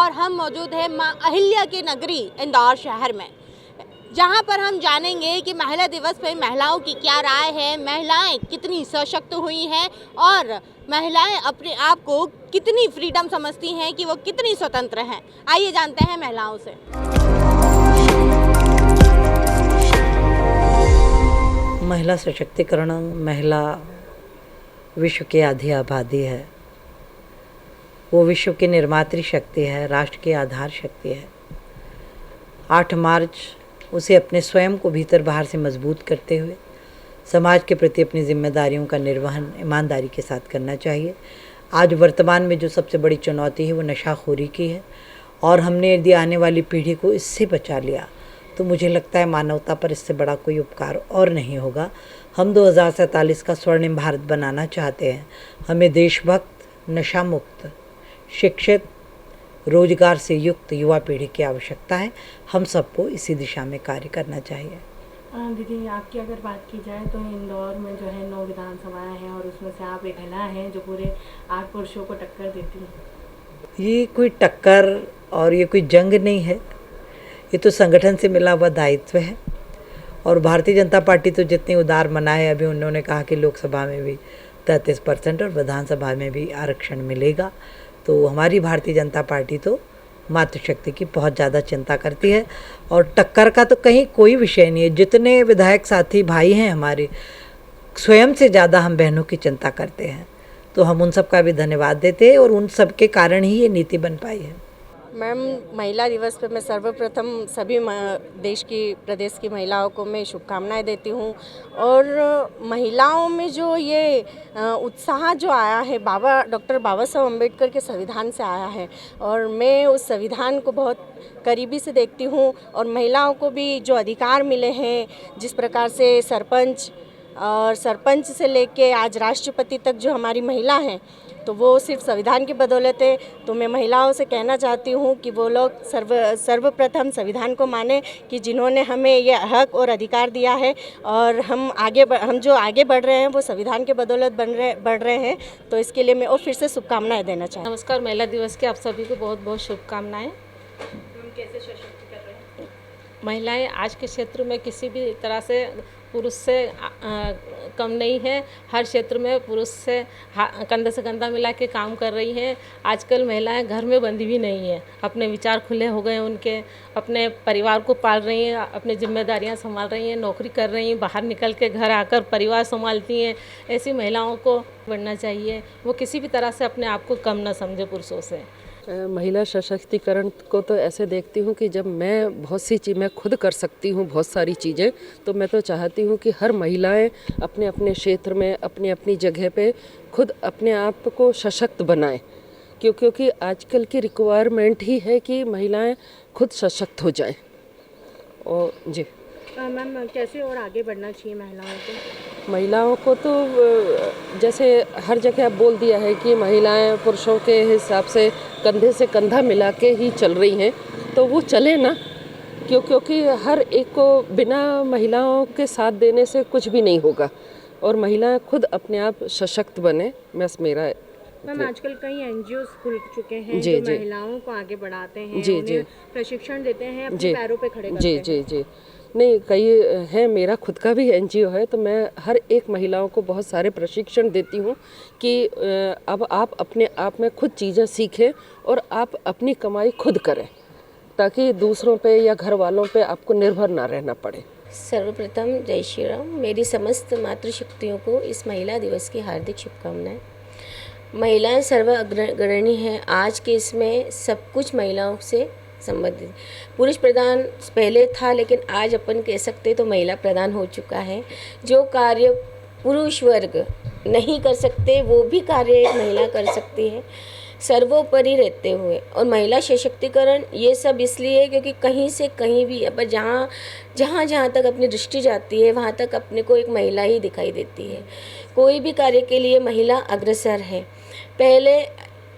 और हम मौजूद हैं मां अहिल्या की नगरी इंदौर शहर में, जहां पर हम जानेंगे कि महिला दिवस पर महिलाओं की क्या राय है, महिलाएं कितनी सशक्त हुई हैं और महिलाएं अपने आप को कितनी फ्रीडम समझती हैं कि वो कितनी स्वतंत्र हैं। आइए जानते हैं महिलाओं से। महिला सशक्तिकरण, महिला विश्व की आधी आबादी है। वो विश्व की निर्मात्री शक्ति है, राष्ट्र की आधार शक्ति है। 8 मार्च उसे अपने स्वयं को भीतर बाहर से मजबूत करते हुए समाज के प्रति अपनी जिम्मेदारियों का निर्वहन ईमानदारी के साथ करना चाहिए। आज वर्तमान में जो सबसे बड़ी चुनौती है वो नशाखोरी की है, और हमने यदि आने वाली पीढ़ी को इससे बचा लिया तो मुझे लगता है मानवता पर इससे बड़ा कोई उपकार और नहीं होगा। हम 2047 का स्वर्णिम भारत बनाना चाहते हैं। हमें देशभक्त, नशा मुक्त, शिक्षित, रोजगार से युक्त युवा पीढ़ी की आवश्यकता है। हम सबको इसी दिशा में कार्य करना चाहिए। दीदी, आपकी अगर बात की जाए तो इंदौर में जो है 9 विधानसभाएं हैं और उसमें से आप एक महिला हैं जो पूरे 8 पुरुषों को टक्कर देती हैं। ये कोई टक्कर और ये कोई जंग नहीं है, ये तो संगठन से मिला हुआ दायित्व है। और भारतीय जनता पार्टी तो जितनी उदार मना है, अभी उन्होंने कहा कि लोकसभा में भी 33% और विधानसभा में भी आरक्षण मिलेगा। तो हमारी भारतीय जनता पार्टी तो मातृशक्ति की बहुत ज़्यादा चिंता करती है, और टक्कर का तो कहीं कोई विषय नहीं है। जितने विधायक साथी भाई हैं हमारे, स्वयं से ज़्यादा हम बहनों की चिंता करते हैं, तो हम उन सब का भी धन्यवाद देते हैं, और उन सब के कारण ही ये नीति बन पाई है। मैम, महिला दिवस पर मैं सर्वप्रथम सभी देश की प्रदेश की महिलाओं को मैं शुभकामनाएं देती हूँ। और महिलाओं में जो ये उत्साह जो आया है डॉक्टर बाबा साहब अम्बेडकर के संविधान से आया है, और मैं उस संविधान को बहुत करीबी से देखती हूँ। और महिलाओं को भी जो अधिकार मिले हैं, जिस प्रकार से सरपंच से लेके आज राष्ट्रपति तक जो हमारी महिला हैं, तो वो सिर्फ संविधान की बदौलत है। तो मैं महिलाओं से कहना चाहती हूँ कि वो लोग सर्वप्रथम संविधान को माने कि जिन्होंने हमें ये हक और अधिकार दिया है, और हम जो आगे बढ़ रहे हैं वो संविधान के बदौलत बढ़ रहे हैं। तो इसके लिए मैं और फिर से शुभकामनाएं देना चाहती हूँ। नमस्कार, महिला दिवस की आप सभी को बहुत बहुत शुभकामनाएं। हम कैसे सशक्त कर रहे हैं? महिलाएं आज के क्षेत्र में किसी भी तरह से पुरुष से कम नहीं है। हर क्षेत्र में पुरुष से कंधे से कंधा मिला के काम कर रही हैं। आजकल महिलाएं घर में बंधी भी नहीं हैं, अपने विचार खुले हो गए उनके, अपने परिवार को पाल रही हैं, अपनी जिम्मेदारियां संभाल रही हैं, नौकरी कर रही हैं, बाहर निकल के घर आकर परिवार संभालती हैं। ऐसी महिलाओं को बढ़ना चाहिए, वो किसी भी तरह से अपने आप को कम ना समझे पुरुषों से। महिला सशक्तिकरण को तो ऐसे देखती हूँ कि जब मैं बहुत सी चीज़ मैं खुद कर सकती हूँ, बहुत सारी चीज़ें, तो मैं तो चाहती हूँ कि हर महिलाएं अपने अपने क्षेत्र में, अपनी अपनी जगह पे खुद अपने आप को सशक्त बनाएं, क्योंकि आजकल की रिक्वायरमेंट ही है कि महिलाएं खुद सशक्त हो जाएं। और जी मैम, कैसे और आगे बढ़ना चाहिए महिलाओं को तो जैसे हर जगह अब बोल दिया है कि महिलाएं पुरुषों के हिसाब से कंधा मिला के ही चल रही हैं, तो वो चले ना, क्योंकि हर एक को बिना महिलाओं के साथ देने से कुछ भी नहीं होगा, और महिलाएं खुद अपने आप सशक्त बने। बस मेरा मैम, आजकल कई NGOs खुल चुके हैं जी, जो जी, महिलाओं को आगे बढ़ाते हैं, जी, उन्हें जी, प्रशिक्षण देते हैं, अपने जी, पैरों पे खड़े करते जी, हैं। जी, जी, नहीं, कई हैं, मेरा खुद का भी NGO है, तो मैं हर एक महिलाओं को बहुत सारे प्रशिक्षण देती हूँ कि अब आप अपने आप में खुद चीज़ें सीखें और आप अपनी कमाई खुद करें, ताकि दूसरों पे या घर वालों पे आपको निर्भर ना रहना पड़े। सर्वप्रथम जय श्री राम। मेरी समस्त मातृशक्तियों को इस महिला दिवस की हार्दिक शुभकामनाएं। महिलाएं सर्वअग्रणी हैं। आज के इसमें सब कुछ महिलाओं से संबंधित। पुरुष प्रधान पहले था, लेकिन आज अपन कह सकते तो महिला प्रधान हो चुका है। जो कार्य पुरुष वर्ग नहीं कर सकते वो भी कार्य एक महिला कर सकती है, सर्वोपरि रहते हुए। और महिला सशक्तिकरण ये सब इसलिए क्योंकि कहीं से कहीं भी अब जहाँ तक अपनी दृष्टि जाती है वहाँ तक अपने को एक महिला ही दिखाई देती है। कोई भी कार्य के लिए महिला अग्रसर है। पहले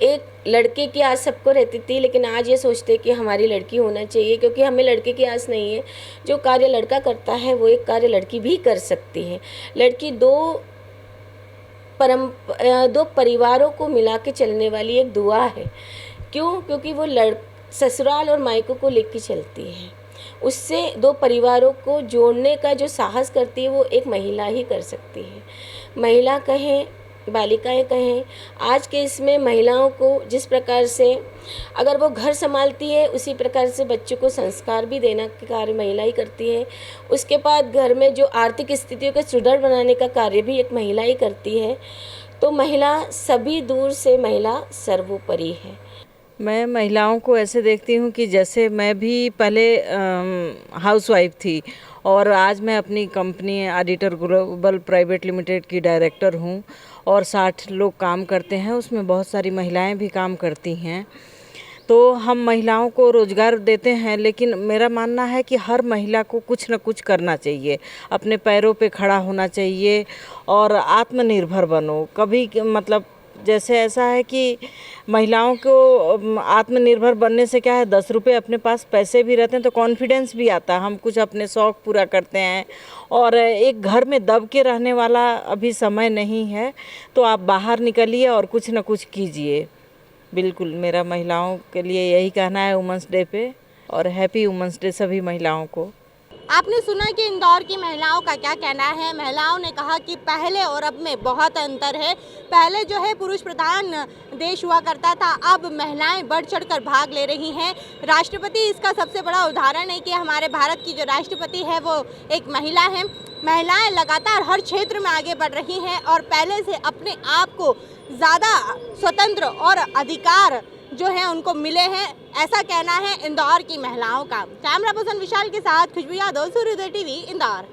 एक लड़के की आस सबको रहती थी, लेकिन आज ये सोचते कि हमारी लड़की होना चाहिए, क्योंकि हमें लड़के की आस नहीं है। जो कार्य लड़का करता है वो एक कार्य लड़की भी कर सकती है। लड़की दो परिवारों को मिला के चलने वाली एक दुआ है। क्यों? क्योंकि वो ससुराल और मायकों को लेकर चलती है। उससे दो परिवारों को जोड़ने का जो साहस करती है वो एक महिला ही कर सकती है। महिला कहें, बालिकाएं कहें, आज के इसमें महिलाओं को जिस प्रकार से अगर वो घर संभालती है उसी प्रकार से बच्चों को संस्कार भी देना का कार्य महिला ही करती है। उसके बाद घर में जो आर्थिक स्थितियों को सुदृढ़ बनाने का कार्य भी एक महिला ही करती है। तो महिला सभी दूर से महिला सर्वोपरि है। मैं महिलाओं को ऐसे देखती हूँ कि जैसे मैं भी पहले हाउसवाइफ थी और आज मैं अपनी company auditor global private limited की डायरेक्टर हूँ और 60 लोग काम करते हैं, उसमें बहुत सारी महिलाएं भी काम करती हैं। तो हम महिलाओं को रोज़गार देते हैं, लेकिन मेरा मानना है कि हर महिला को कुछ न कुछ करना चाहिए, अपने पैरों पे खड़ा होना चाहिए और आत्मनिर्भर बनो। कभी मतलब जैसे ऐसा है कि महिलाओं को आत्मनिर्भर बनने से क्या है, 10 रुपये अपने पास पैसे भी रहते हैं तो कॉन्फिडेंस भी आता है, हम कुछ अपने शौक़ पूरा करते हैं। और एक घर में दब के रहने वाला अभी समय नहीं है, तो आप बाहर निकलिए और कुछ न कुछ कीजिए। बिल्कुल मेरा महिलाओं के लिए यही कहना है वुमेंस डे पे, और हैप्पी वुमेंस डे सभी महिलाओं को। आपने सुना कि इंदौर की महिलाओं का क्या कहना है। महिलाओं ने कहा कि पहले और अब में बहुत अंतर है। पहले जो है पुरुष प्रधान देश हुआ करता था, अब महिलाएं बढ़ चढ़कर भाग ले रही हैं। राष्ट्रपति इसका सबसे बड़ा उदाहरण है कि हमारे भारत की जो राष्ट्रपति है वो एक महिला है। महिलाएं लगातार हर क्षेत्र में आगे बढ़ रही हैं और पहले से अपने आप को ज़्यादा स्वतंत्र और अधिकार जो है उनको मिले हैं, ऐसा कहना है इंदौर की महिलाओं का। कैमरा पर्सन विशाल के साथ खुशबू यादव, सूर्योदय टीवी, इंदौर।